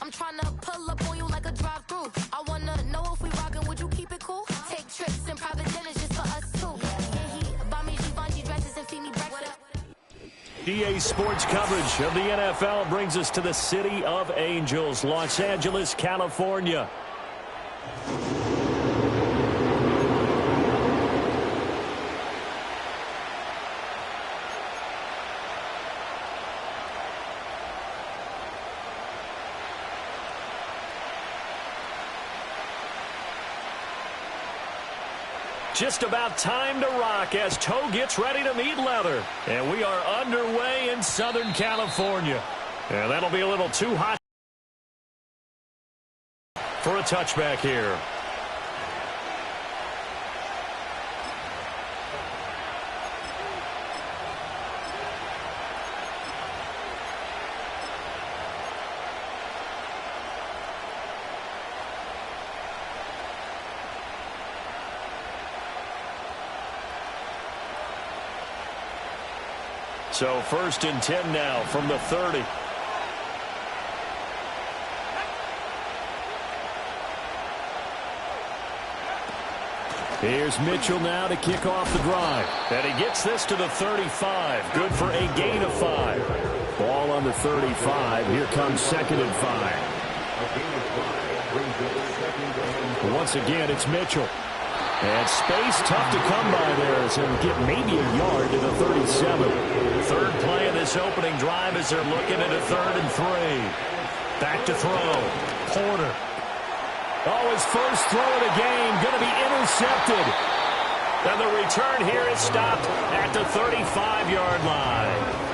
I'm trying to pull up on you like a drive-through. I wanna know if we rockin', would you keep it cool? Take trips and private dinners just for us two. Yeah, he buy me Givenchy dresses and feed me breakfast. EA Sports coverage of the NFL brings us to the City of Angels, Los Angeles, California. Just about time to rock as toe gets ready to meet leather. And we are underway in Southern California. And that'll be a little too hot for a touchback here. So 1st and 10 now from the 30. Here's Mitchell now to kick off the drive. And he gets this to the 35. Good for a gain of 5. Ball on the 35. Here comes 2nd and 5. Once again, it's Mitchell. And space tough to come by there as he'll get maybe a yard to the 37. Third play of this opening drive as they're looking at a 3rd and 3. Back to throw. Porter. Oh, his first throw of the game going to be intercepted. And the return here is stopped at the 35-yard line.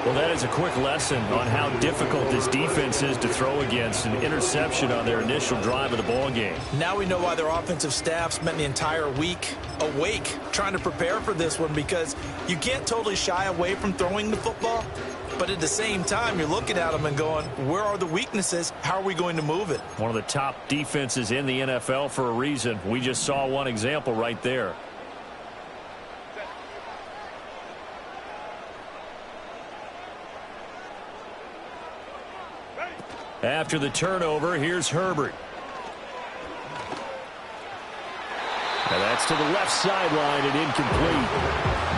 Well, that is a quick lesson on how difficult this defense is to throw against. An interception on their initial drive of the ball game. Now we know why their offensive staff spent the entire week awake trying to prepare for this one, because you can't totally shy away from throwing the football, but at the same time you're looking at them and going, where are the weaknesses? How are we going to move it? One of the top defenses in the NFL for a reason. We just saw one example right there. After the turnover, here's Herbert. And that's to the left sideline and incomplete.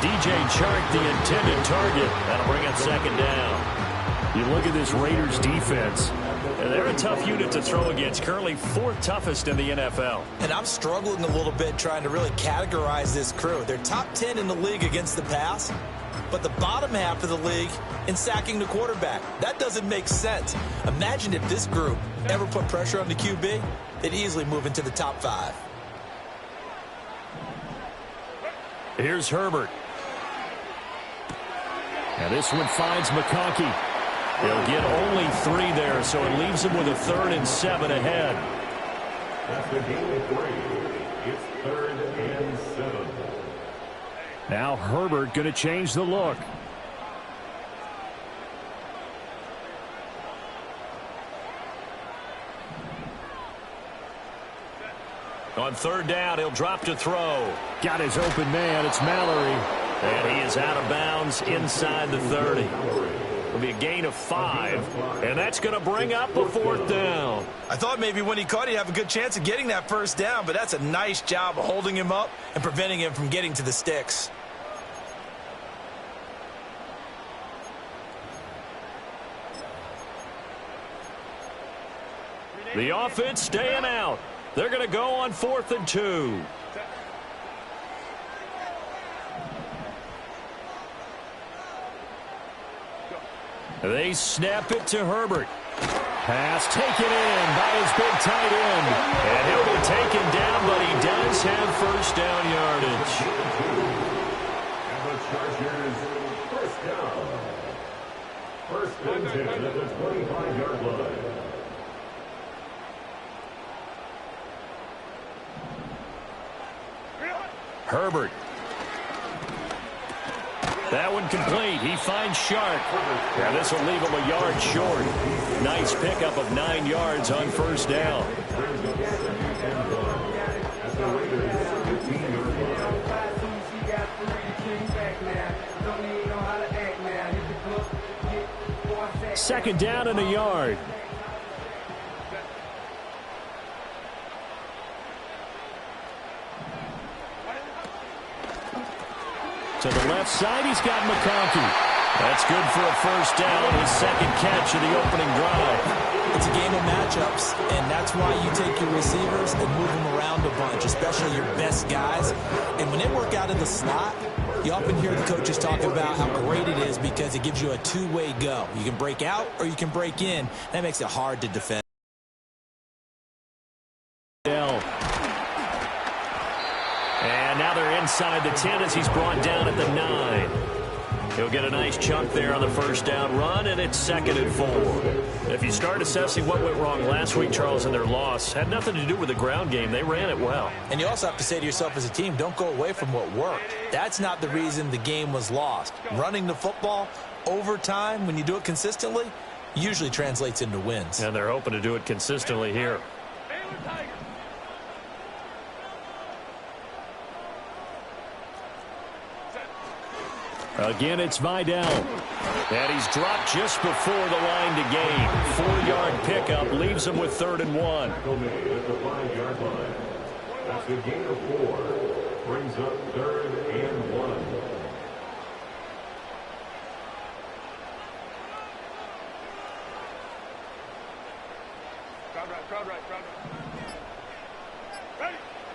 DJ Chark, the intended target. That'll bring up 2nd down. You look at this Raiders defense, and they're a tough unit to throw against. Currently 4th toughest in the NFL. And I'm struggling a little bit trying to really categorize this crew. They're top 10 in the league against the pass, but the bottom half of the league in sacking the quarterback. That doesn't make sense. Imagine if this group ever put pressure on the QB, they'd easily move into the top 5. Here's Herbert. And this one finds McConkey. He'll get only 3 there, so it leaves him with a 3rd and 7 ahead. After gain of 3, it's 3rd and 7. Now Herbert going to change the look. On 3rd down, he'll drop to throw. Got his open man. It's Mallory. And he is out of bounds inside the 30. It'll be a gain of 5. And that's going to bring up a 4th down. I thought maybe when he caught, he'd have a good chance of getting that 1st down, but that's a nice job of holding him up and preventing him from getting to the sticks. The offense staying out. They're going to go on 4th and 2. They snap it to Herbert. Pass taken in by his big tight end. And he'll be taken down, but he does have 1st down yardage. And the Chargers, 1st down. 1st and 10 at the 25-yard line. Herbert. That one complete. He finds Shark. And this will leave him a yard short. Nice pickup of 9 yards on 1st down. Second down and a yard. To the left side, he's got McConkey. That's good for a first down, his second catch of the opening drive. It's a game of matchups, and that's why you take your receivers and move them around a bunch, especially your best guys. And when they work out in the slot, you often hear the coaches talk about how great it is because it gives you a two-way go. You can break out or you can break in. That makes it hard to defend. And now they're inside the 10 as he's brought down at the 9. He'll get a nice chunk there on the first down run, and it's 2nd and 4. If you start assessing what went wrong last week, Charles, in their loss, had nothing to do with the ground game. They ran it well. And you also have to say to yourself as a team, don't go away from what worked. That's not the reason the game was lost. Running the football over time, when you do it consistently, usually translates into wins. And they're hoping to do it consistently here. Again, it's Vidal. And he's dropped just before the line to gain. 4-yard pickup leaves him with 3rd and 1. At the 5-yard line. That's the gain of 4. Brings up 3rd and 1.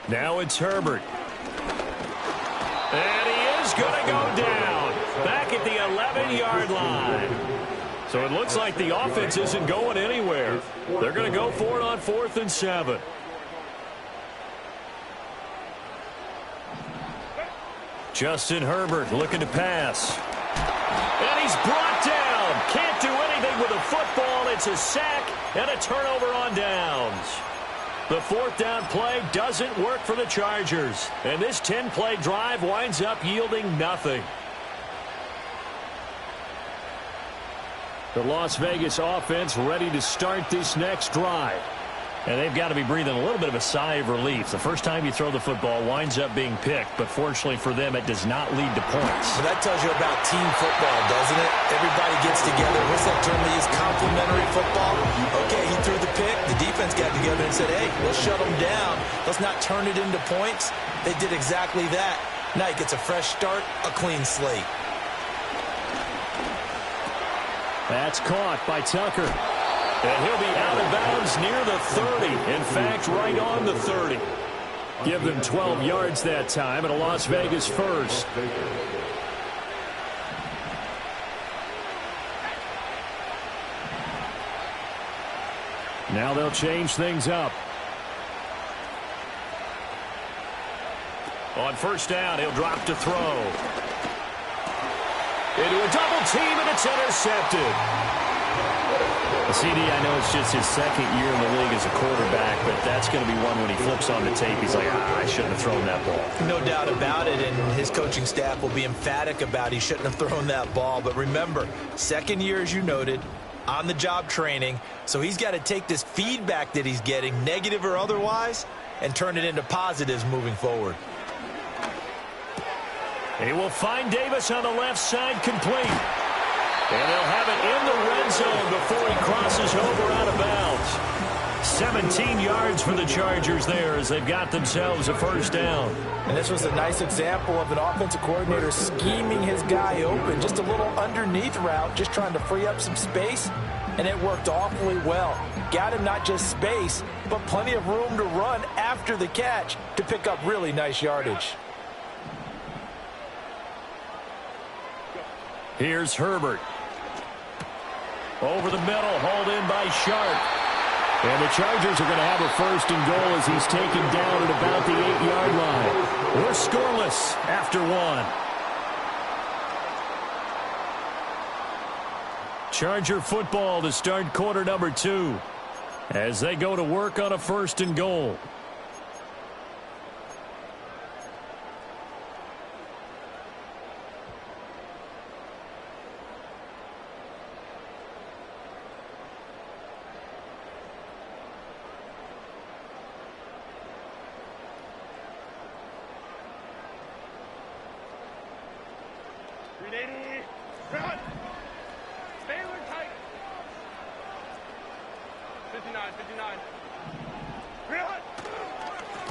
Now it's Herbert. And he is going to go down. Back at the 11-yard line. So it looks like the offense isn't going anywhere. They're going to go for it on 4th and 7. Justin Herbert looking to pass. And he's brought down. Can't do anything with a football. It's a sack and a turnover on downs. The 4th down play doesn't work for the Chargers. And this 10-play drive winds up yielding nothing. The Las Vegas offense ready to start this next drive. And they've got to be breathing a little bit of a sigh of relief. The first time you throw the football winds up being picked, but fortunately for them, it does not lead to points. Well, that tells you about team football, doesn't it? Everybody gets together. What's that term they use? Complementary football? Okay, he threw the pick. The defense got together and said, hey, let's shut them down. Let's not turn it into points. They did exactly that. Now he gets a fresh start, a clean slate. That's caught by Tucker. And he'll be out of bounds near the 30. In fact, right on the 30. Give them 12 yards that time and a Las Vegas first. Now they'll change things up. On first down, he'll drop to throw. Into a double team, and it's intercepted. CD, I know it's just his second year in the league as a quarterback, but that's going to be one when he flips on the tape. He's like, I shouldn't have thrown that ball. No doubt about it, and his coaching staff will be emphatic about he shouldn't have thrown that ball. But remember, second year, as you noted, on-the-job training, so he's got to take this feedback that he's getting, negative or otherwise, and turn it into positives moving forward. He will find Davis on the left side complete. And they'll have it in the red zone before he crosses over out of bounds. 17 yards for the Chargers there as they've got themselves a first down. And this was a nice example of an offensive coordinator scheming his guy open. Just a little underneath route, just trying to free up some space. And it worked awfully well. Got him not just space, but plenty of room to run after the catch to pick up really nice yardage. Here's Herbert. Over the middle, hauled in by Sharp. And the Chargers are going to have a first and goal as he's taken down at about the 8-yard line. We're scoreless after one. Charger football to start quarter number 2 as they go to work on a first and goal.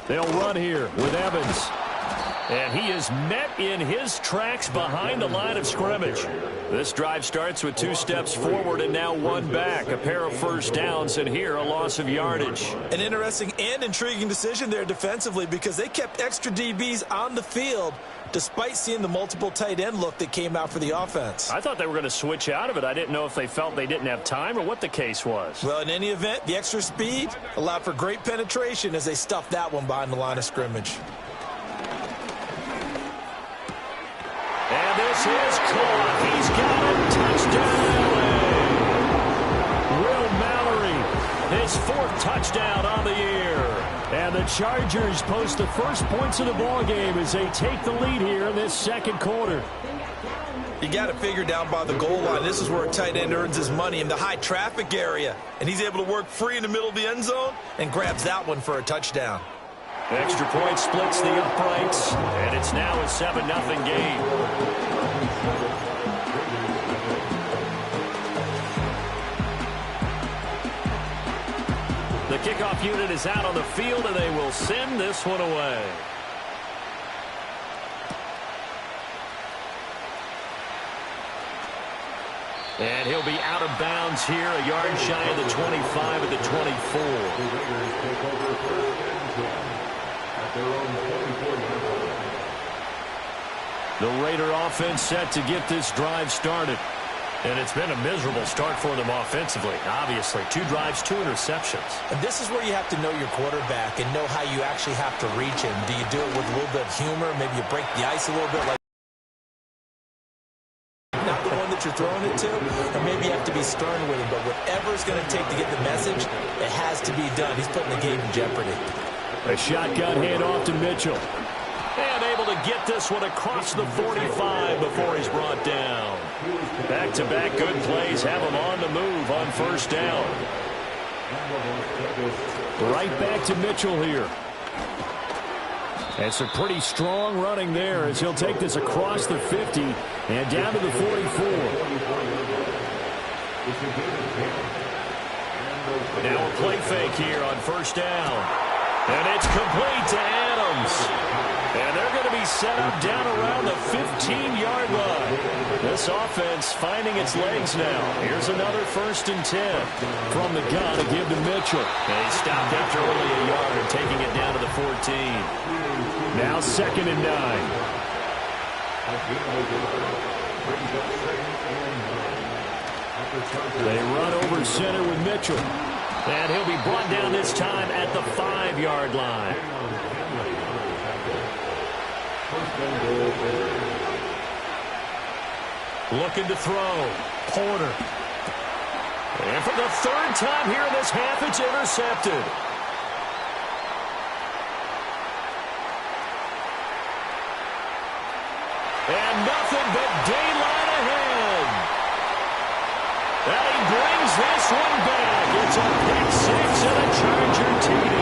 They'll run here with Evans. And he is met in his tracks behind the line of scrimmage. This drive starts with 2 steps forward and now 1 back. A pair of first downs, and here a loss of yardage. An interesting and intriguing decision there defensively because they kept extra DBs on the field despite seeing the multiple tight end look that came out for the offense. I thought they were going to switch out of it. I didn't know if they felt they didn't have time or what the case was. Well, in any event, the extra speed allowed for great penetration as they stuffed that one behind the line of scrimmage. And this is caught. He's got a touchdown. Will Mallory, his 4th touchdown on the year. And the Chargers post the first points of the ball game as they take the lead here in this second quarter. You got to figure down by the goal line. This is where a tight end earns his money in the high traffic area. And he's able to work free in the middle of the end zone and grabs that one for a touchdown. Extra point splits the uprights, and it's now a 7-0 game. The kickoff unit is out on the field, and they will send this one away. And he'll be out of bounds here, a yard shy of the 25 at the 24. The Raider offense set to get this drive started. And it's been a miserable start for them offensively. Obviously, 2 drives, 2 interceptions. And this is where you have to know your quarterback and know how you actually have to reach him. Do you do it with a little bit of humor? Maybe you break the ice a little bit, like not the one that you're throwing it to, or maybe you have to be stern with him. But whatever it's going to take to get the message, it has to be done. He's putting the game in jeopardy. A shotgun handoff to Mitchell. And able to get this one across the 45 before he's brought down. Back-to-back good plays have him on the move on first down. Right back to Mitchell here. And some pretty strong running there as he'll take this across the 50 and down to the 44. Now a play fake here on first down. And it's complete to Adams. And they're going to be set up down around the 15-yard line. This offense finding its legs now. Here's another 1st and 10 from the gun to give to Mitchell. And he stopped after only a yard, taking it down to the 14. Now 2nd and 9. They run over center with Mitchell. And he'll be brought down this time at the 5-yard line. Looking to throw. Porter. And for the 3rd time here in this half, it's intercepted. And nothing but daylight ahead. And he brings this one back. It's a pick 6 and a Charger TD.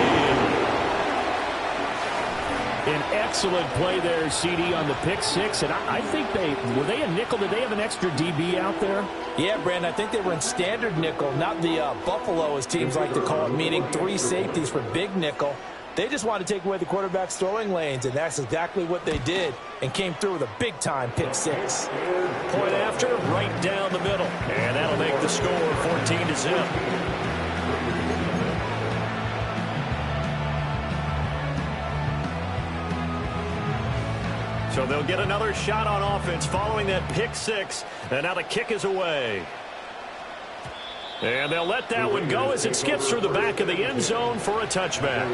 An excellent play there, CD, on the pick 6. And I think were they a nickel? Did they have an extra DB out there? Yeah, Brandon, I think they were in standard nickel, not the Buffalo, as teams like to call it, meaning 3 safeties for big nickel. They just wanted to take away the quarterback's throwing lanes, and that's exactly what they did, and came through with a big-time pick 6. Point after, right down the middle. And that'll make the score 14-0. So they'll get another shot on offense following that pick 6. And now the kick is away. And they'll let that one go as it skips through the back of the end zone for a touchback.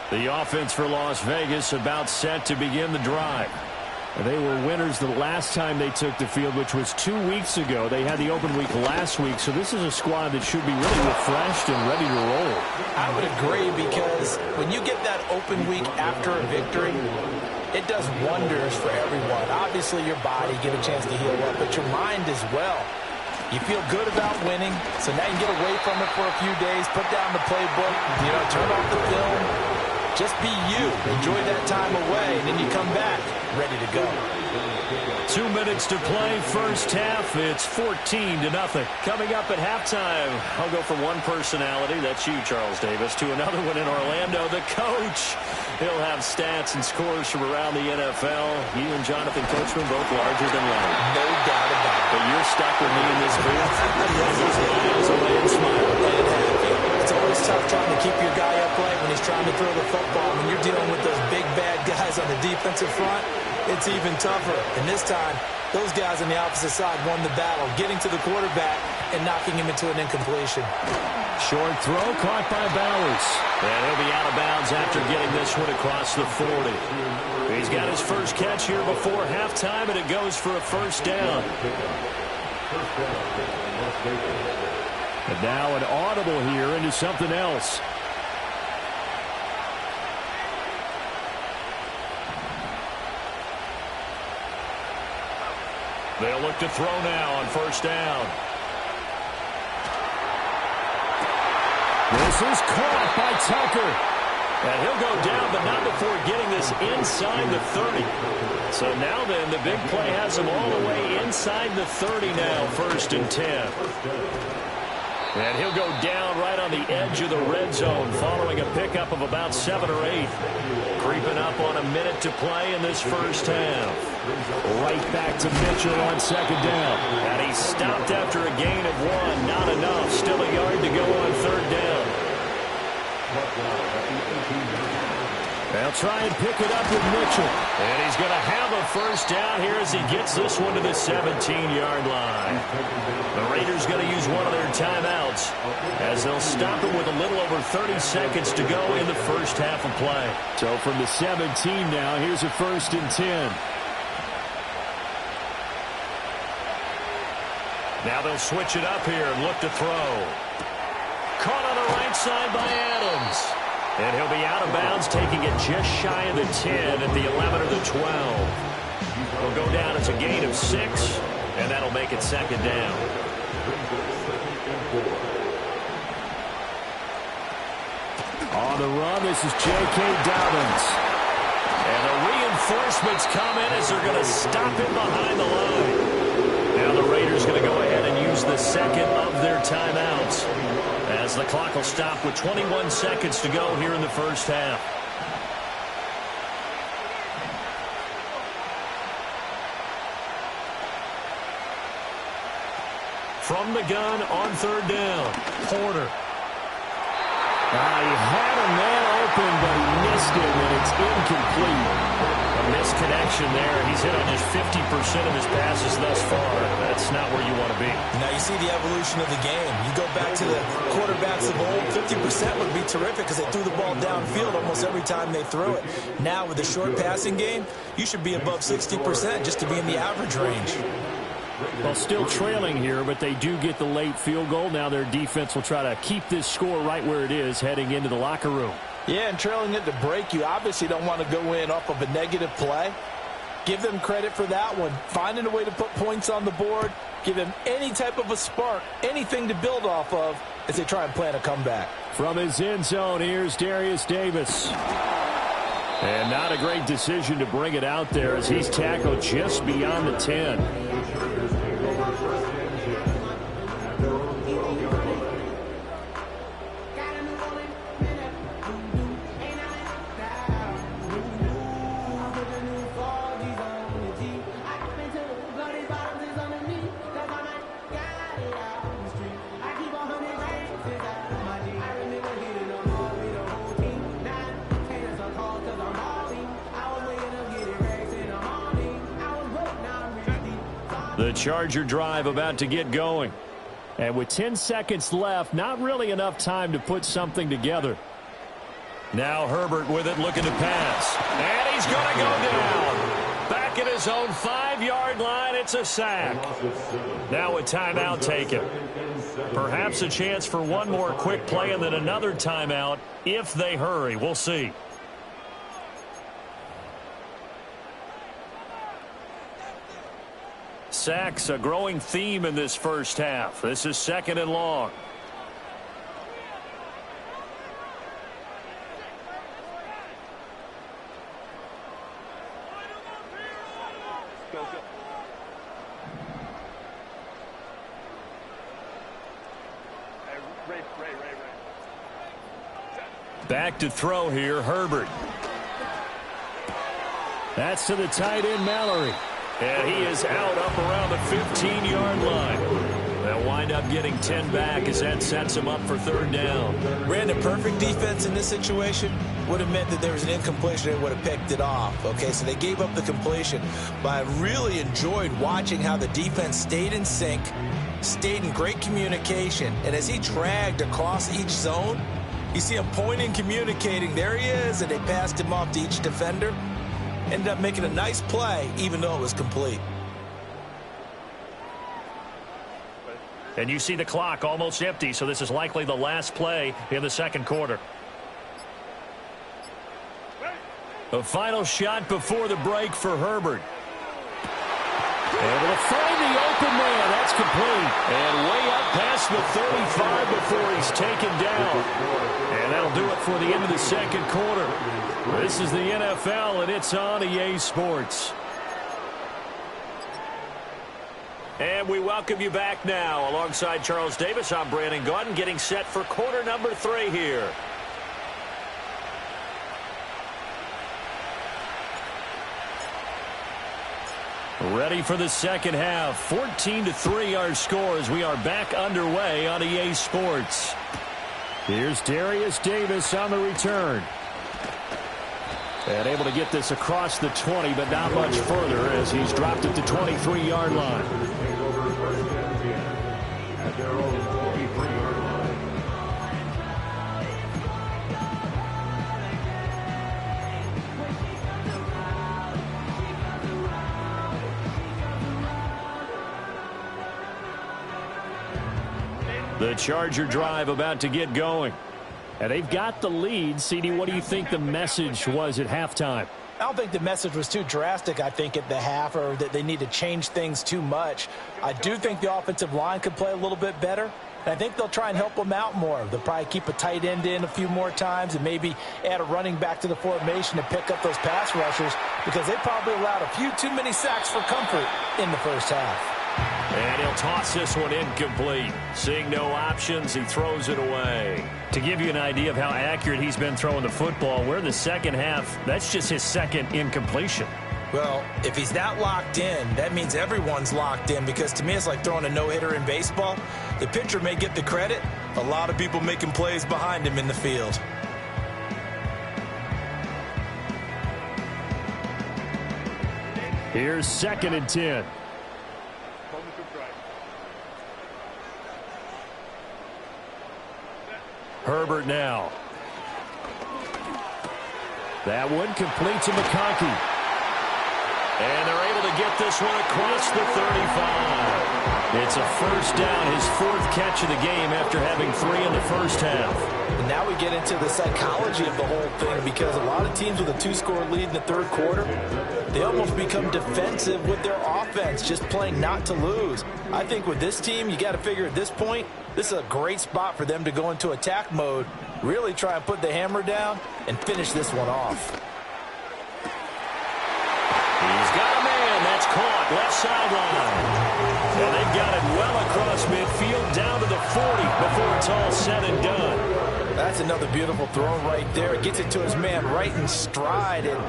The offense for Las Vegas about set to begin the drive. They were winners the last time they took the field, which was 2 weeks ago. They had the open week last week, so this is a squad that should be really refreshed and ready to roll. I would agree, because when you get that open week after a victory, it does wonders for everyone. Obviously, your body, get a chance to heal up, but your mind as well. You feel good about winning, so now you can get away from it for a few days, put down the playbook, turn off the film. Just be you. Enjoy that time away, and then you come back ready to go. 2 minutes to play, first half. It's 14-0. Coming up at halftime, I'll go from one personality, that's you, Charles Davis, to another one in Orlando, the coach. He'll have stats and scores from around the NFL. You and Jonathan Coachman both larger than life. No doubt about it. But you're stuck with me in this booth. He's miles away and smiling. And happy. It's always tough trying to keep your guy upright when he's trying to throw the football. When you're dealing with those big, bad guys on the defensive front, it's even tougher. And this time, those guys on the opposite side won the battle, getting to the quarterback and knocking him into an incompletion. Short throw caught by Bowers. And he'll be out of bounds after getting this one across the 40. He's got his first catch here before halftime, and it goes for a first down. And now an audible here into something else. They'll look to throw now on first down. This is caught by Tucker. And he'll go down, but not before getting this inside the 30. So now then, the big play has him all the way inside the 30 now, 1st and 10. And he'll go down right on the edge of the red zone following a pickup of about 7 or 8. Creeping up on a minute to play in this first half. Right back to Mitchell on second down. And he stopped after a gain of 1. Not enough. Still a yard to go on third down. They'll try and pick it up with Mitchell. And he's going to have a first down here as he gets this one to the 17-yard line. The Raiders going to use one of their timeouts as they'll stop it with a little over 30 seconds to go in the first half of play. So from the 17 now, here's a 1st and 10. Now they'll switch it up here and look to throw. Caught on the right side by Adams. And he'll be out of bounds, taking it just shy of the 10 at the 11 or the 12. He'll go down as a gain of 6, and that'll make it second down. On the run, this is J.K. Dobbins. And the reinforcements come in as they're going to stop him behind the line. Now the Raiders going to go ahead and use the second of their timeouts, as the clock will stop with 21 seconds to go here in the first half. From the gun on third down, Porter. He had a man open, but he missed him, and it's incomplete. A misconnection there. He's hit on just 50% of his passes thus far. That's not where you want to be. Now you see the evolution of the game. You go back to the quarterbacks of old, 50% would be terrific because they threw the ball downfield almost every time they threw it. Now with the short passing game, you should be above 60% just to be in the average range. Well, still trailing here, but they do get the late field goal. Now their defense will try to keep this score right where it is heading into the locker room. Yeah, and trailing it to break, you obviously don't want to go in off of a negative play. Give them credit for that one. Finding a way to put points on the board, give them any type of a spark, anything to build off of as they try and plan a comeback. From his end zone, here's Darius Davis. And not a great decision to bring it out there as he's tackled just beyond the 10. The Charger drive about to get going. And with 10 seconds left, not really enough time to put something together. Now Herbert with it, looking to pass. And he's going to go down. Back at his own 5-yard line, it's a sack. Now a timeout taken. Perhaps a chance for one more quick play and then another timeout if they hurry. We'll see. Sacks, a growing theme in this first half. This is 2nd and long. Back to throw here, Herbert. That's to the tight end, Mallory. And he is out up around the 15-yard line. They'll wind up getting 10 back as that sets him up for third down. Brandon, perfect defense in this situation would have meant that there was an incompletion. They would have picked it off. Okay, so they gave up the completion. But I really enjoyed watching how the defense stayed in sync, stayed in great communication. And as he dragged across each zone, you see him pointing, communicating. There he is, and they passed him off to each defender. Ended up making a nice play, even though it was complete. And you see the clock almost empty, so this is likely the last play in the second quarter. A final shot before the break for Herbert. Able to find the open man. That's complete. And way up past the 35 before he's taken down. And that'll do it for the end of the second quarter. This is the NFL, and it's on EA Sports. And we welcome you back now. Alongside Charles Davis, I'm Brandon Gaudin, getting set for quarter number 3 here. Ready for the second half. 14-3 our score as we are back underway on EA Sports. Here's Darius Davis on the return. And able to get this across the 20, but not much further as he's dropped at the 23-yard line. The Charger drive about to get going. And they've got the lead. CD, what do you think the message was at halftime? I don't think the message was too drastic, I think, at the half, or that they need to change things too much. I do think the offensive line could play a little bit better. And I think they'll try and help them out more. They'll probably keep a tight end in a few more times and maybe add a running back to the formation to pick up those pass rushers, because they probably allowed a few too many sacks for comfort in the first half. And he'll toss this one incomplete. Seeing no options, he throws it away. To give you an idea of how accurate he's been throwing the football, we're in the second half. That's just his second incompletion. Well, if he's that locked in, that means everyone's locked in, because to me it's like throwing a no-hitter in baseball. The pitcher may get the credit. A lot of people making plays behind him in the field. Here's 2nd and 10. Herbert now. That one complete to McConkey. And they're able to get this one across the 35. It's a first down, his 4th catch of the game after having 3 in the first half. And now we get into the psychology of the whole thing, because a lot of teams with a 2-score lead in the third quarter, they almost become defensive with their offense, just playing not to lose. I think with this team, you got to figure at this point, this is a great spot for them to go into attack mode, really try and put the hammer down and finish this one off. He's got a man. That's caught. Left sideline. And they've got it well across midfield down to the 40 before it's all said and done. That's another beautiful throw right there. It gets it to his man right in stride. And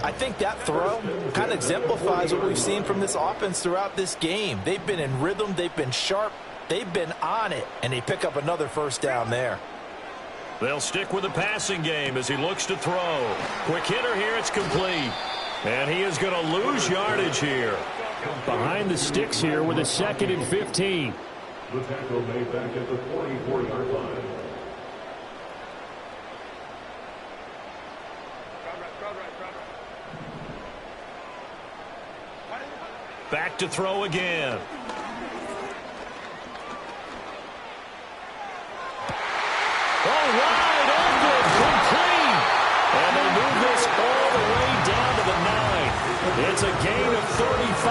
I think that throw kind of exemplifies what we've seen from this offense throughout this game. They've been in rhythm. They've been sharp. They've been on it. And they pick up another first down there. They'll stick with the passing game as he looks to throw. Quick hitter here. It's complete. And he is going to lose yardage here. Behind the sticks here with a 2nd and 15. The tackle made back at the 44-yard line. Back to throw again. All right, open, complete. And they move this all the way down to the 9. It's a gain of 35.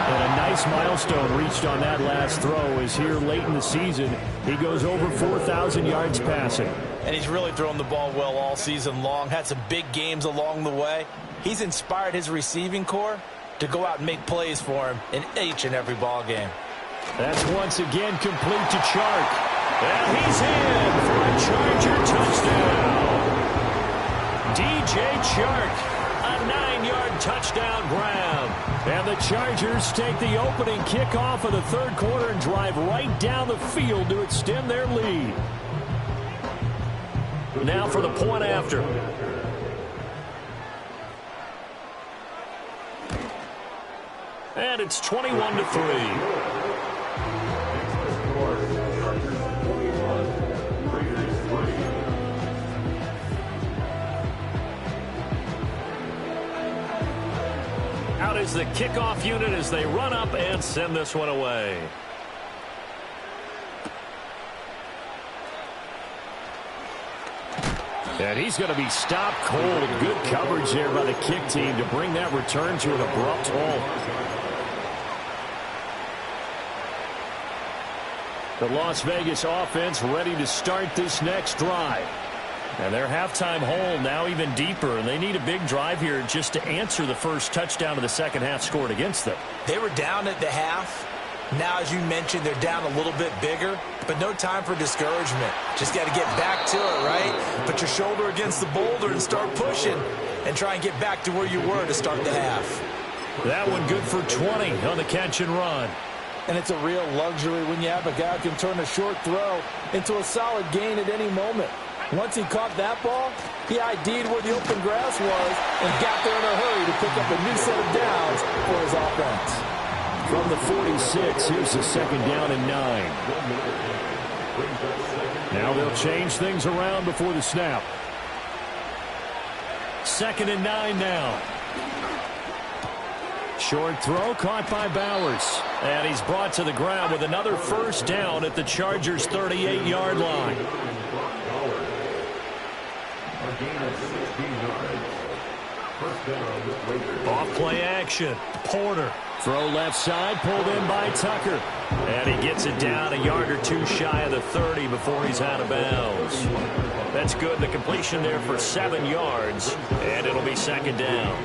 And a nice milestone reached on that last throw is here late in the season. He goes over 4,000 yards passing. And he's really thrown the ball well all season long. Had some big games along the way. He's inspired his receiving corps to go out and make plays for him in each and every ball game. That's once again complete to Chark. And he's in for a Charger touchdown. DJ Chark, a 9-yard touchdown grab. And the Chargers take the opening kickoff of the third quarter and drive right down the field to extend their lead. Now for the point after. And it's 21-3. Out is the kickoff unit as they run up and send this one away. And he's going to be stopped cold. Good coverage there by the kick team to bring that return to an abrupt halt. The Las Vegas offense ready to start this next drive. And their halftime hole now even deeper, and they need a big drive here just to answer the first touchdown of the second half scored against them. They were down at the half. Now, as you mentioned, they're down a little bit bigger, but no time for discouragement. Just got to get back to it, right? Put your shoulder against the boulder and start pushing and try and get back to where you were to start the half. That one good for 20 on the catch and run. And it's a real luxury when you have a guy who can turn a short throw into a solid gain at any moment. Once he caught that ball, he ID'd where the open grass was and got there in a hurry to pick up a new set of downs for his offense. From the 46, here's the second down and 9. Now they'll change things around before the snap. Second and 9 now. Short throw caught by Bowers. And he's brought to the ground with another first down at the Chargers' 38-yard line. Off play action. Porter. Throw left side, pulled in by Tucker. And he gets it down a yard or two shy of the 30 before he's out of bounds. That's good. The completion there for 7 yards. And it'll be second down.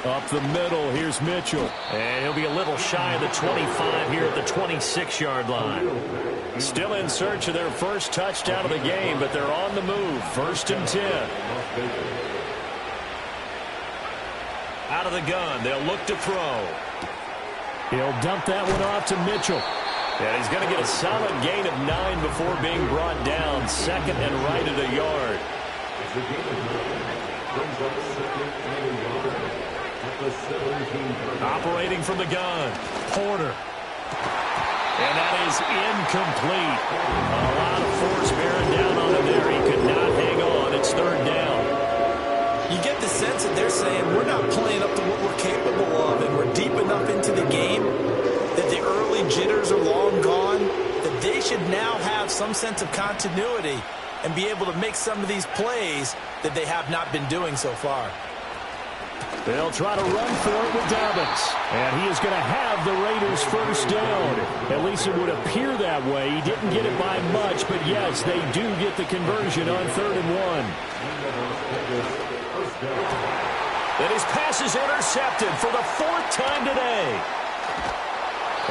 Up the middle, here's Mitchell. And he'll be a little shy of the 25 here at the 26-yard line. Still in search of their first touchdown of the game, but they're on the move. First and 10. Out of the gun, they'll look to throw. He'll dump that one off to Mitchell. And he's going to get a solid gain of 9 before being brought down. Second and right at a yard. Operating from the gun, Porter. And that is incomplete. A lot of force bearing down on him there. He could not hang on. It's third down. You get the sense that they're saying we're not playing up to what we're capable of, and we're deep enough into the game that the early jitters are long gone, that they should now have some sense of continuity and be able to make some of these plays that they have not been doing so far. They'll try to run for it with Dobbins. And he is going to have the Raiders first down. At least it would appear that way. He didn't get it by much, but yes, they do get the conversion on 3rd and 1. And his pass is intercepted for the 4th time today.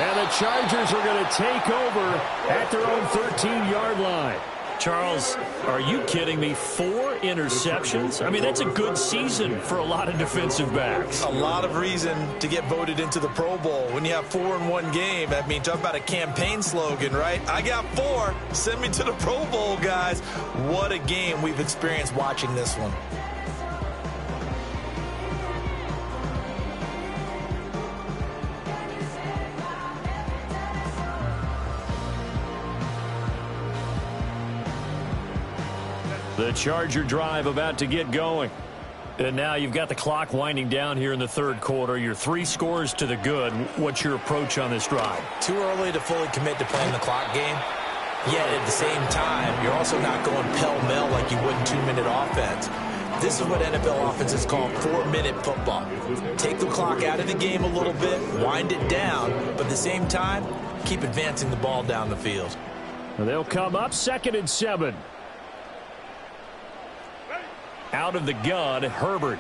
And the Chargers are going to take over at their own 13-yard line. Charles, are you kidding me? 4 interceptions? I mean, that's a good season for a lot of defensive backs. A lot of reason to get voted into the Pro Bowl. When you have 4 in one game, I mean, talk about a campaign slogan, right? I got 4. Send me to the Pro Bowl, guys. What a game we've experienced watching this one. The Charger drive about to get going. And now you've got the clock winding down here in the third quarter. You're 3 scores to the good. What's your approach on this drive? Too early to fully commit to playing the clock game. Yet at the same time, you're also not going pell-mell like you would in 2-minute offense. This is what NFL offenses call 4-minute football. Take the clock out of the game a little bit, wind it down, but at the same time, keep advancing the ball down the field. They'll come up 2nd and 7. Out of the gun, Herbert.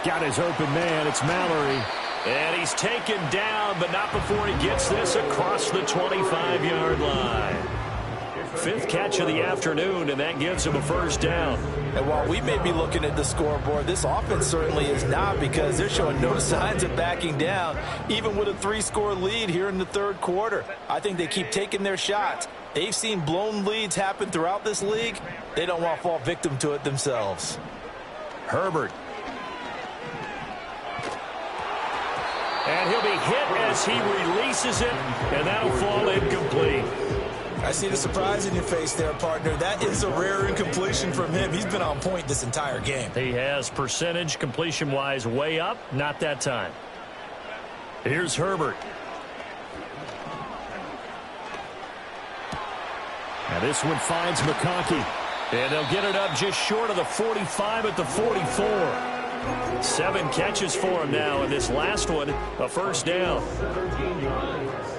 Got his open man. It's Mallory. And he's taken down, but not before he gets this across the 25-yard line. Fifth catch of the afternoon, and that gives him a first down. And while we may be looking at the scoreboard, this offense certainly is not, because they're showing no signs of backing down, even with a 3-score lead here in the third quarter. I think they keep taking their shots. They've seen blown leads happen throughout this league. They don't want to fall victim to it themselves. Herbert. And he'll be hit as he releases it, and that'll fall incomplete. I see the surprise in your face there, partner. That is a rare incompletion from him. He's been on point this entire game. He has percentage completion-wise way up. Not that time. Here's Herbert. Now this one finds McConkey. And they'll get it up just short of the 45 at the 44. 7 catches for him now, and this last one, a first down. 17 yards.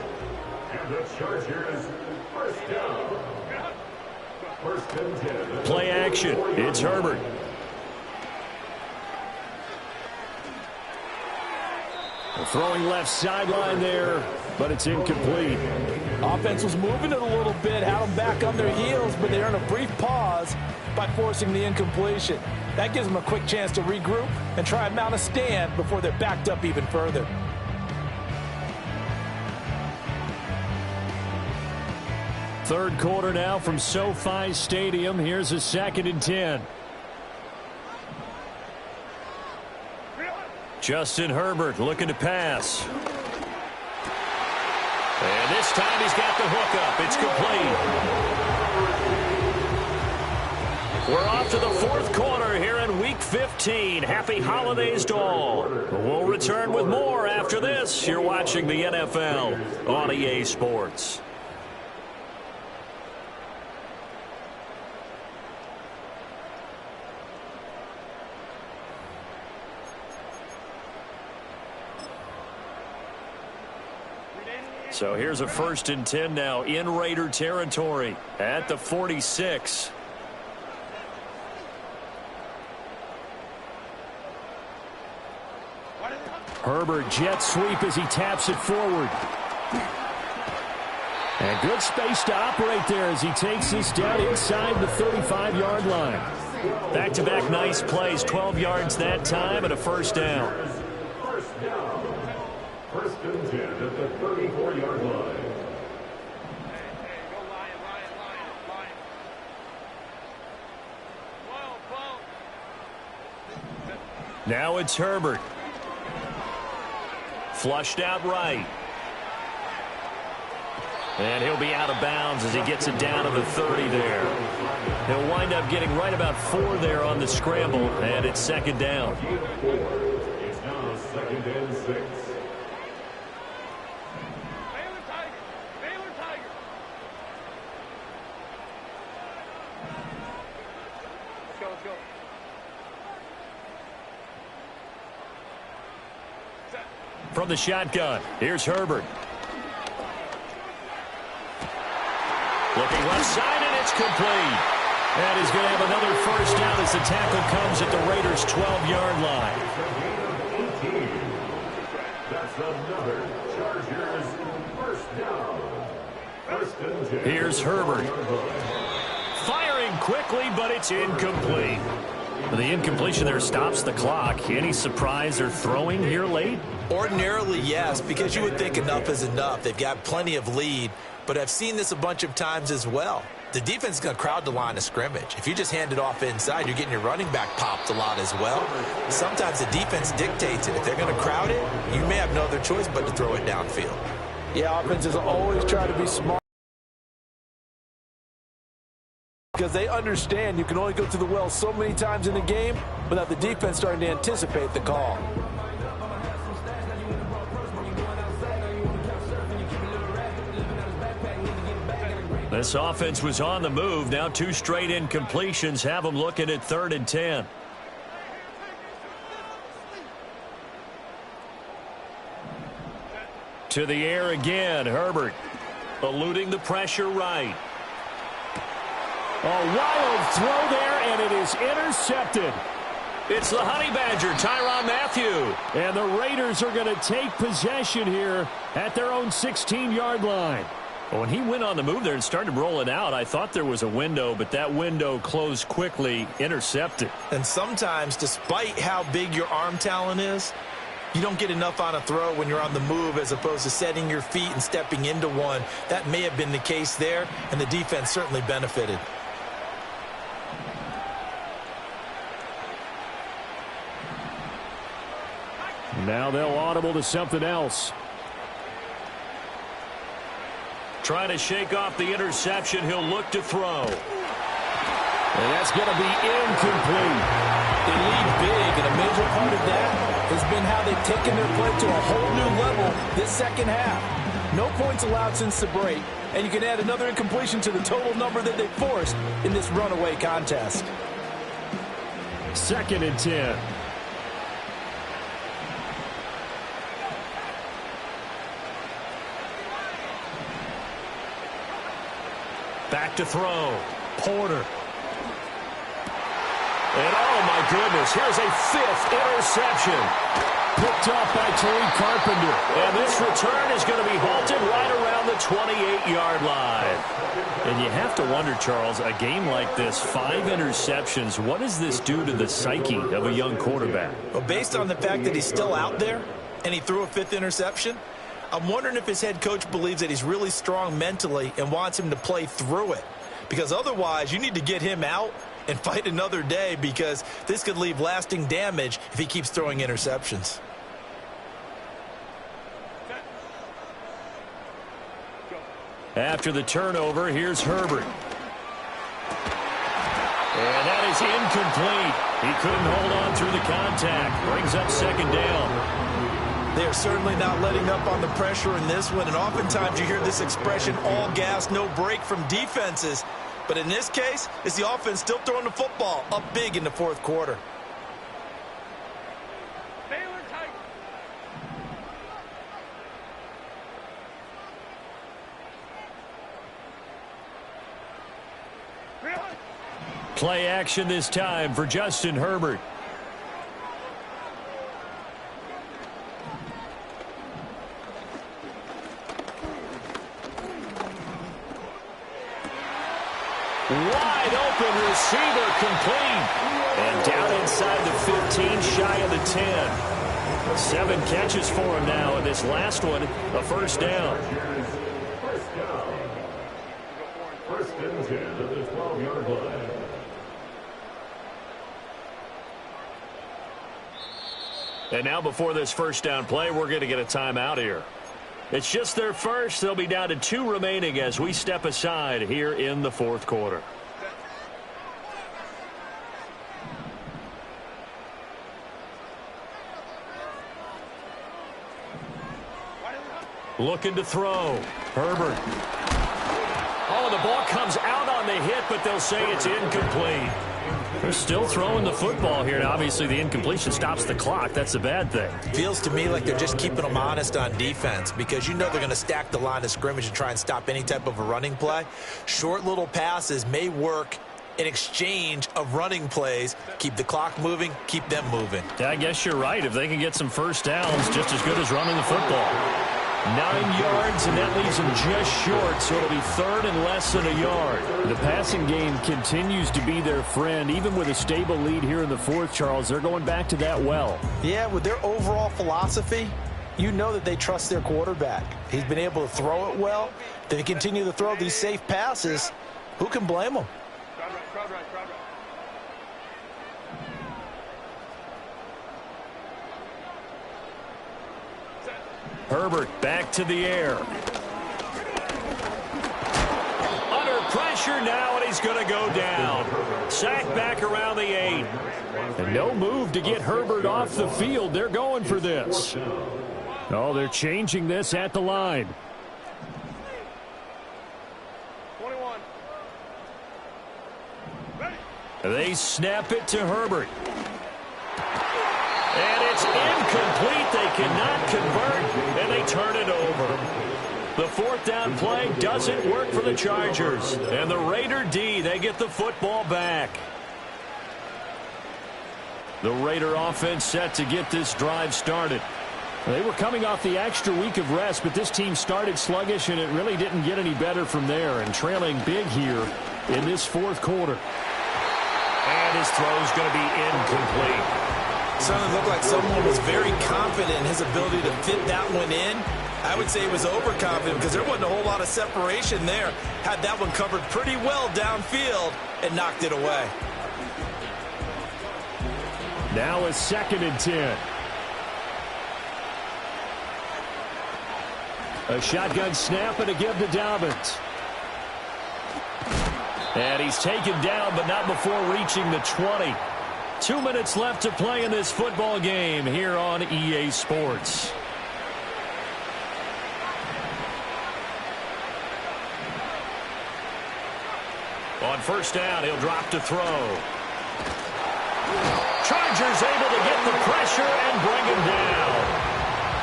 And the Chargers first down. First and 10. Play action. It's Herbert. Throwing left sideline there, but it's incomplete. Offense was moving it a little bit, had them back on their heels, but they earned a brief pause by forcing the incompletion. That gives them a quick chance to regroup and try and mount a stand before they're backed up even further. Third quarter now from SoFi Stadium. Here's a 2nd and 10. Justin Herbert looking to pass. And this time he's got the hook up. It's complete. We're off to the fourth quarter here in Week 15. Happy holidays to all. We'll return with more after this. You're watching the NFL on EA Sports. So here's a 1st and 10 now in Raider territory at the 46. Herbert jet sweep as he taps it forward. And good space to operate there as he takes this down inside the 35-yard line. Back-to-back nice plays, 12 yards that time and a first down. First down. First and 10 at the 34-yard line. Now it's Herbert. Flushed out right. And he'll be out of bounds as he gets it down to the 30 there. He'll wind up getting right about 4 there on the scramble, and it's 2nd down. It's now 2nd and 6. From the shotgun, here's Herbert. Looking left side, and it's complete. And he's going to have another first down as the tackle comes at the Raiders' 12-yard line. That's another Chargers first down. First and 10. Here's Herbert. Firing quickly, but it's incomplete. The incompletion there stops the clock. Any surprise they're throwing here late? Ordinarily, yes, because you would think enough is enough. They've got plenty of lead, but I've seen this a bunch of times as well. The defense is going to crowd the line of scrimmage. If you just hand it off inside, you're getting your running back popped a lot as well. Sometimes the defense dictates it. If they're going to crowd it, you may have no other choice but to throw it downfield. Yeah, offenses always try to be smart, because they understand you can only go to the well so many times in the game without the defense starting to anticipate the call. This offense was on the move. Now 2 straight incompletions have them looking at 3rd and 10. To the air again, Herbert. Eluding the pressure right. A wild throw there, and it is intercepted. It's the Honey Badger, Tyrann Mathieu. And the Raiders are going to take possession here at their own 16-yard line. When he went on the move there and started rolling out, I thought there was a window, but that window closed quickly, intercepted. And sometimes, despite how big your arm talent is, you don't get enough on a throw when you're on the move as opposed to setting your feet and stepping into one. That may have been the case there, and the defense certainly benefited. Now they'll audible to something else. Trying to shake off the interception. He'll look to throw. And that's going to be incomplete. They lead big, and a major part of that has been how they've taken their play to a whole new level this second half. No points allowed since the break, and you can add another incompletion to the total number that they forced in this runaway contest. 2nd and 10. Back to throw. Porter. And oh my goodness, here's a 5th interception. Picked off by Tariq Carpenter. And this return is going to be halted right around the 28-yard line. And you have to wonder, Charles, a game like this, 5 interceptions, what does this do to the psyche of a young quarterback? Well, based on the fact that he's still out there and he threw a 5th interception, I'm wondering if his head coach believes that he's really strong mentally and wants him to play through it. Because otherwise, you need to get him out and fight another day, because this could leave lasting damage if he keeps throwing interceptions. After the turnover, here's Herbert. And that is incomplete. He couldn't hold on through the contact. Brings up 2nd down. They are certainly not letting up on the pressure in this one, and oftentimes you hear this expression, all gas, no break, from defenses. But in this case, it's the offense still throwing the football up big in the 4th quarter. Play action this time for Justin Herbert. Wide open receiver, complete. And down inside the 15, shy of the 10. 7 catches for him now, and this last one, a 1st down. First and 10 at the 12-yard line. And now before this 1st down play, we're going to get a timeout here. It's just their first. They'll be down to 2 remaining as we step aside here in the 4th quarter. Looking to throw. Herbert. Oh, the ball comes out on the hit, but they'll say it's incomplete. They're still throwing the football here. Now, obviously, the incompletion stops the clock. That's a bad thing. Feels to me like they're just keeping them honest on defense, because you know they're going to stack the line of scrimmage and try and stop any type of a running play. Short little passes may work in exchange of running plays. Keep the clock moving, keep them moving. Yeah, I guess you're right. If they can get some 1st downs, just as good as running the football. 9 yards, and that leaves them just short, so it'll be 3rd and less than a yard. The passing game continues to be their friend. Even with a stable lead here in the 4th, Charles, they're going back to that well. Yeah, with their overall philosophy, you know that they trust their quarterback. He's been able to throw it well. They continue to throw these safe passes. Who can blame them? Herbert back to the air. Under pressure now, and he's going to go down. Sacked back around the 8. And no move to get Herbert off the field. They're going for this. Oh, they're changing this at the line. 21. They snap it to Herbert. And it's incomplete. They cannot convert, and they turn it over. The 4th down play doesn't work for the Chargers. And the Raider D, they get the football back. The Raider offense set to get this drive started. They were coming off the extra week of rest, but this team started sluggish, and it really didn't get any better from there, and trailing big here in this fourth quarter. And his throw's going to be incomplete. Certainly looked like someone was very confident in his ability to fit that one in. I would say he was overconfident because there wasn't a whole lot of separation there. Had that one covered pretty well downfield and knocked it away. Now a 2nd and 10. A shotgun snap and a give to Dobbins. And he's taken down, but not before reaching the 20. 2 minutes left to play in this football game here on EA Sports. On first down, he'll drop to throw. Chargers able to get the pressure and bring him down.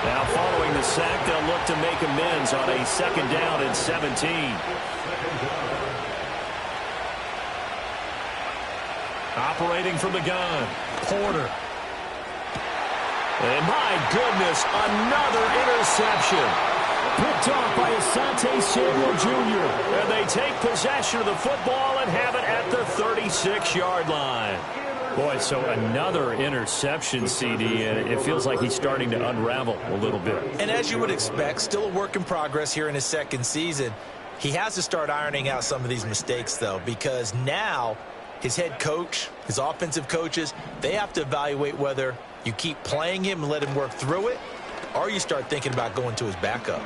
Now following the sack, they'll look to make amends on a 2nd down and 17. Operating from the gun, Porter. And my goodness, another interception. Picked off by Asante Samuel Jr. And they take possession of the football and have it at the 36-yard line. Boy, so another interception, CD, and it feels like he's starting to unravel a little bit. And as you would expect, still a work in progress here in his 2nd season. He has to start ironing out some of these mistakes, though, because now his head coach, his offensive coaches, they have to evaluate whether you keep playing him and let him work through it, or you start thinking about going to his backup.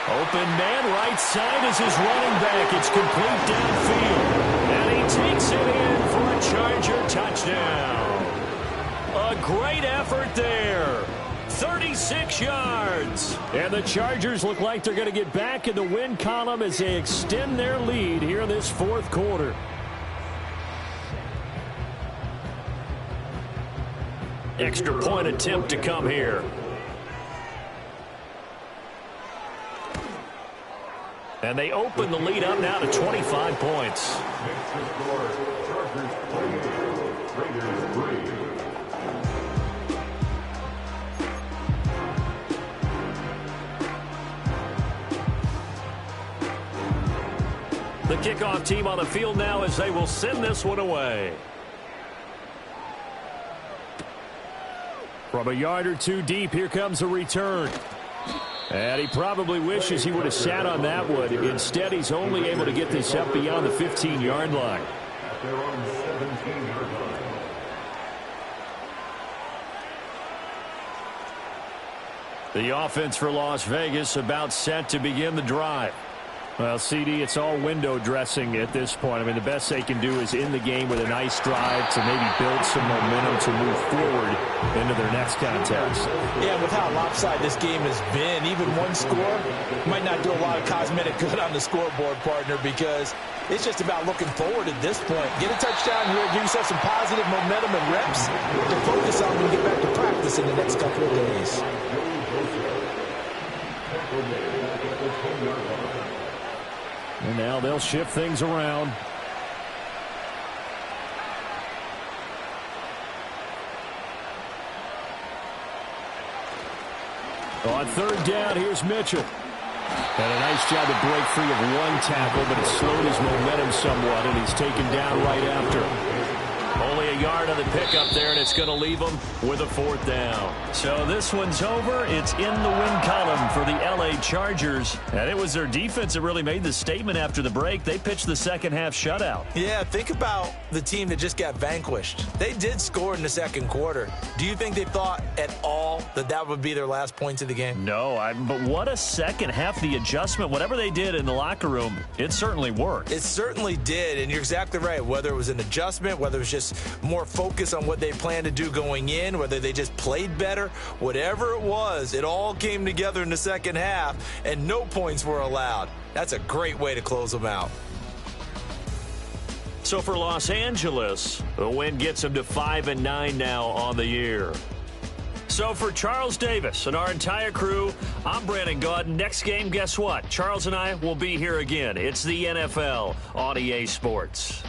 Open man right side is his running back. It's complete downfield. And he takes it in for a Charger touchdown. A great effort there. 36 yards. And the Chargers look like they're going to get back in the win column as they extend their lead here in this fourth quarter. Extra point attempt to come here. And they open the lead up now to 25 points. The kickoff team on the field now as they will send this one away. From a yard or two deep, here comes a return. And he probably wishes he would have sat on that one. Instead, he's only able to get this up beyond the 15-yard line. The offense for Las Vegas about set to begin the drive. Well, CD, it's all window dressing at this point. I mean, the best they can do is in the game with a nice drive to maybe build some momentum to move forward into their next contest. Yeah, with how lopsided this game has been, even one score might not do a lot of cosmetic good on the scoreboard, partner, because it's just about looking forward at this point. Get a touchdown here, give yourself some positive momentum and reps to focus on when you get back to practice in the next couple of days. And now they'll shift things around. On third down, here's Mitchell. And a nice job to break free of one tackle, but it slowed his momentum somewhat, and he's taken down right after. Only a yard on the pickup there, and it's going to leave them with a 4th down. So this one's over. It's in the win column for the L.A. Chargers. And it was their defense that really made the statement after the break. They pitched the second-half shutout. Yeah, think about the team that just got vanquished. They did score in the second quarter. Do you think they thought at all that that would be their last points of the game? No, but what a second half. The adjustment, whatever they did in the locker room, it certainly worked. It certainly did, and you're exactly right. Whether it was an adjustment, whether it was just more focus on what they planned to do going in, whether they just played better, whatever it was, it all came together in the second half, and no points were allowed. That's a great way to close them out. So for Los Angeles, the win gets them to 5-9 now on the year. So for Charles Davis and our entire crew, I'm Brandon Gaudin. Next game, guess what? Charles and I will be here again. It's the NFL on EA Sports.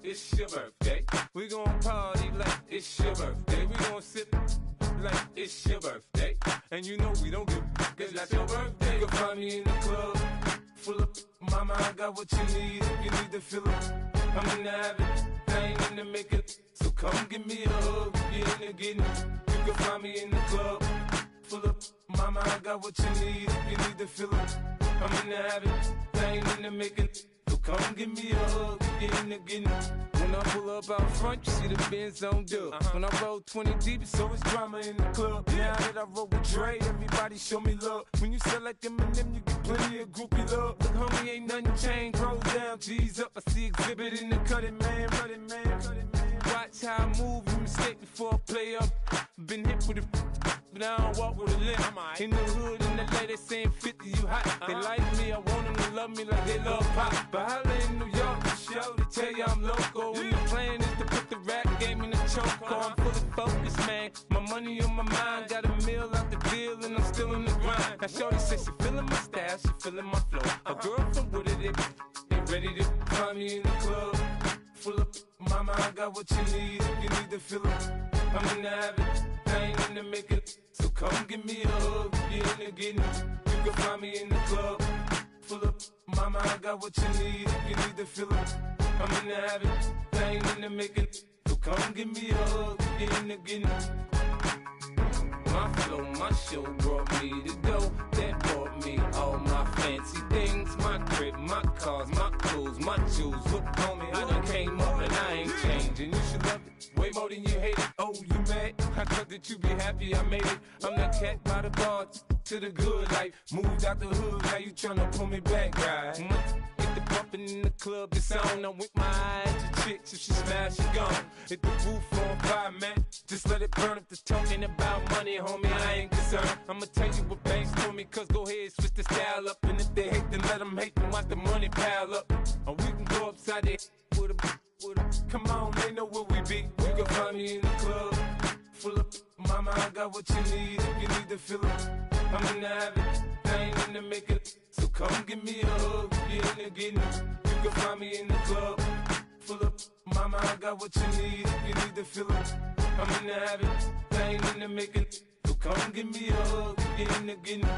it's your birthday. We gon' party like it's your birthday. We gon' sip like it's your birthday. And you know we don't give cause that's your birthday. You can find me in the club, full of mama, I got what you need. If you need to fill up, I'm in the habit, I ain't in the making. So come give me a hug, if you're in the getting. You can find me in the club, full of mama, I got what you need. If you need to fill up, I'm in the habit, I ain't in the making. So come give me a hug, if you're in the getting. When I pull up out front, you see the Benz on dub. When I roll 20 deep, it's always drama in the club. Now that I roll with Dre, everybody show me love. When you sell like Eminem, you get plenty of groupie love. Look, homie, ain't nothing changed. Roll down, G's up. I see exhibit in the cutting, man. Running, man. Watch how I move, you mistake before I play up. Been hit with a but I don't walk with a limp. In the hood, in the lady saying 50, you hot. They like me, I want them to love me like they love pop. But holla in New York, show they tell you I'm local. And the plan is to put the rap game in the choke. I'm fully focused, man. My money on my mind, got a meal out the deal, and I'm still in the grind. Now shorty says she feeling my style, she feeling my flow. A girl from Wooded, they ready to find me in the club. Full of mama, I got what you need. If you need to fill up, I'm in the habit, I ain't in the making. So come give me a hug, if you're in the getting. You can find me in the club, full of mama, I got what you need. If you need to fill up, I'm in the habit, I ain't in the making. So come give me a hug, if you're in the getting. My flow, my show brought me to go. That brought me all my fancy things. My crib, my cars, my clothes, my jewels. Look, homie, I done came up and I ain't changing. You should love it way more than you hate it. Oh, you mad? I thought that you be happy I made it. I'm that cat by the bar to the good life. Moved out the hood, now you tryna pull me back, right? Get the bumpin' in the club, it's on. I'm with my eyes to chicks, if she smash, she gone. Hit the roof on fire, man. Just let it burn if the talking about money, homie, I ain't concerned. I'ma tell you what banks told me, cause go ahead, switch the style up. And if they hate, then let them hate, then watch the money pile up. Or we can go upside there with a come on, they know where we be. You can find me in the club, full of mama, I got what you need. If you need to fill up, I'm in the habit, I ain't in the making. So come give me a hug, if you're in the getting. You can find me in the club, full of mama, I got what you need. If you need to fill up, I'm in the habit, I ain't in the making. So come give me a hug, if you're in the getting.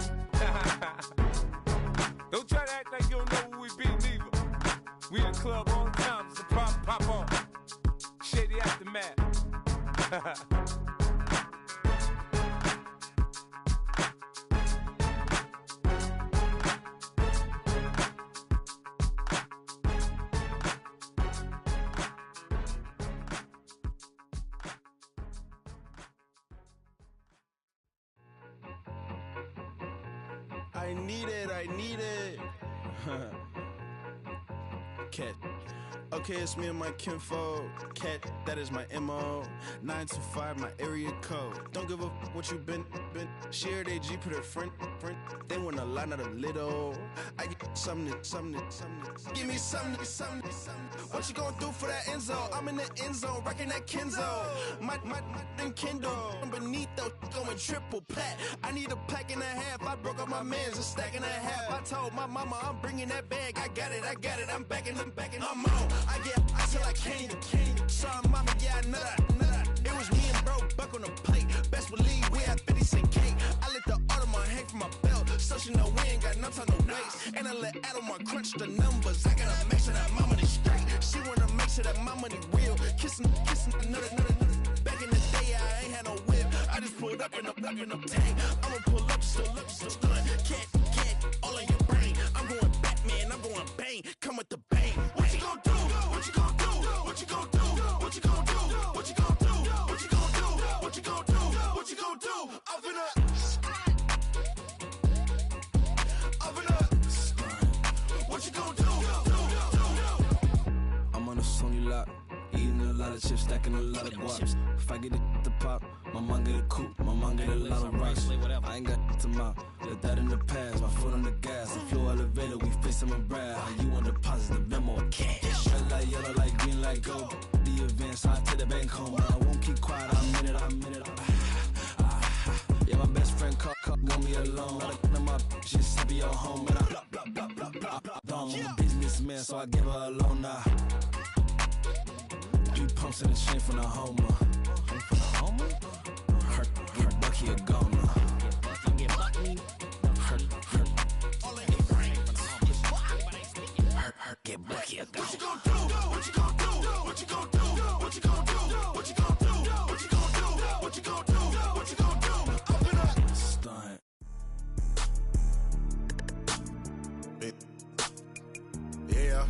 Don't try to act like you don't know who we be, neither. We in the club all the time, so pop on. Shady Aftermath. I need it. Cat. Okay, it's me and my kinfolk. Cat, that is my MO. 925, my area code. Don't give a what you been. Shared AG, put her friend. They want a lot, not a little. I get something. Give me something. What you gonna do for that end zone? I'm in the end zone, rocking that Kenzo. My thing Kindle. Beneath though, going triple plat. I need a pack and a half. I broke up my mans, a stack and a half. I told my mama I'm bringing that bag. I got it. I'm backing. I'm on. I till I can't. Sorry, mama, yeah, I know that. It was me and bro, buck on the plate. Best believe we had 50 cent cake. I let the Audemars hang from my belt, so she know we ain't got no time to waste. And I let Adelmar crunch the numbers. I gotta make sure that my money straight. She wanna make sure that my money real. Kissing another. Back in the day, I ain't had no whip. I just pulled up in the tank. I'ma pull up just to stun. Can't, all in your brain. I'm going Batman, I'm going bang. Come with the bang. What you gonna do? What you gonna do? What you gonna do? What you gonna do? What you gonna do? What you gonna do? What you gonna do? What you gonna do? Up in up. What you gonna do? I'm on a Sony lot, eating a lot of chips, stacking a lot of guaps. If I get it to pop, my mom get a coupe, my mom get a lot of rocks. I ain't got to mouth, let that in the past. My foot on the gas, the floor elevator, we face some and brad. How you want deposit the Venmo or cash? Red light, yellow light, green light, go. The event, so I take the bank home, but I won't keep quiet. I'm in it. Yeah, my best friend want me alone. I look at my bitches, I be your home, and I'm a businessman, so I give her a loan now. 3 pumps in the chain from the Homer. Her Bucky a goner. Her get Bucky a goner. What you gonna do? What you gonna do? What you gonna do? What you gonna do? What you gonna do? What you gonna do? What you gonna do? What you gonna do? Open up. Stunt. Yeah.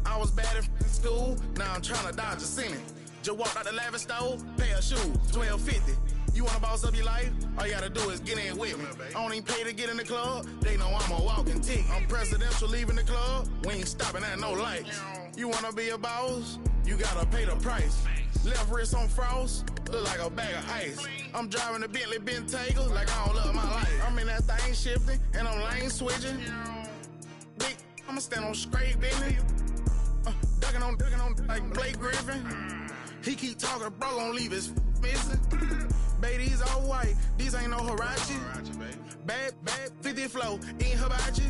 I was bad in school, now I'm tryna dodge a sinning. Just walked out the lavish store, pair of shoes, $12.50. You wanna boss up your life? All you gotta do is get in with me. I don't even pay to get in the club, they know I'm a walking tick. I'm presidential leaving the club, we ain't stopping at no lights. You wanna be a boss? You gotta pay the price. Left wrist on frost, look like a bag of ice. I'm driving a Bentley Bentayga like I don't love my life. I'm in that thing shifting, and I'm lane switching. Big, I'ma stand on straight business. Ducking on like Blake Griffin. He keep talking, bro, gon' leave his missing. Baby, these all white, these ain't no Hirachi. Bad, 50 flow, eating hibachi.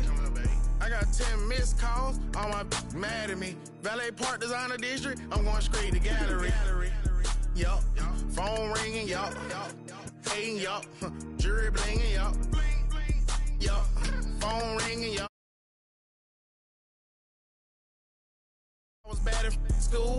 I got 10 missed calls, all my mad at me. Valet Park Designer District, I'm going straight to gallery. Yup, phone ringing, yup. Hating, yup. Jury blinging, yup. Yup, phone ringing, yup. I was bad in school.